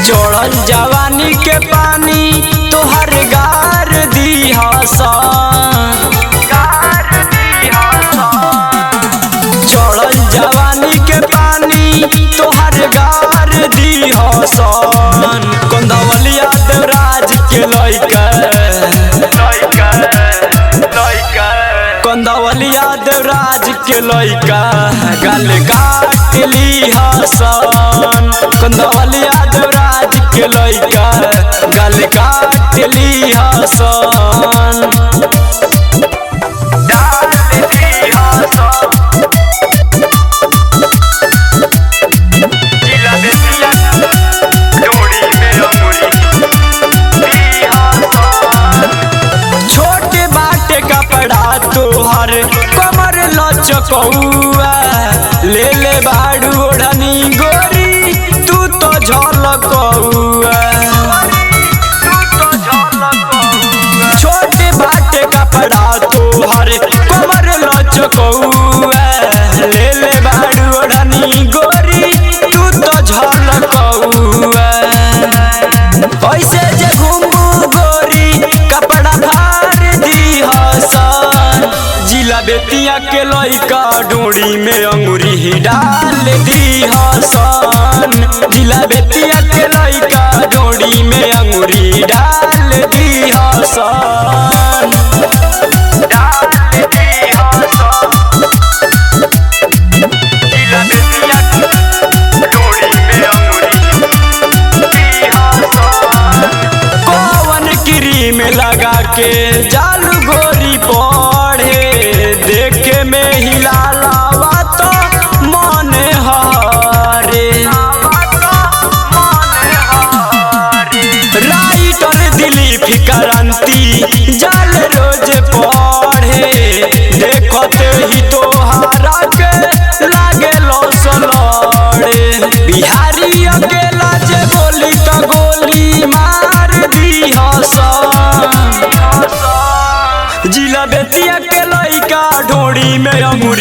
चढ़ल जवानी के पानी तोहर गार दी चढ़ल जवानी के पानी तोहर गार दी कंदवलिया देवराज के लइका कंदवलिया देवराज के लइका गल काट ली हसन कंदवलिया देवराज के लइका गल काट ली हसन छोटे बाटे कपड़ा तोहर कमर लचकौआ ले ले बाड़ू ओढ़नी गोरी तू तो झलकौआ छोटे बाटे कपड़ा तोहर कमर लचकौआ ले ले बाड़ू ओढ़नी गोरी तू तो झलकौआ ऐसे जे घूमू गोरी कपड़ा फाड़ दी हसन जिला बेतिया के लइका डोरी में अंगूरी ही डाल दी हसन जिला बेतिया के लइका डोरी में अंगूरी डाल दी हसन में लगा के जालू गोरी पढ़े देखे में हिलालावा तो मन हरे राइटर दिलीप क्रांति जाल रोज पढ़े देखते ही तोहारा के लागे लड़े बिहारी अकेला जे बोली तो गोली मार दी हसन जिला बेतिया के लइका ढोड़ी में अंगूरी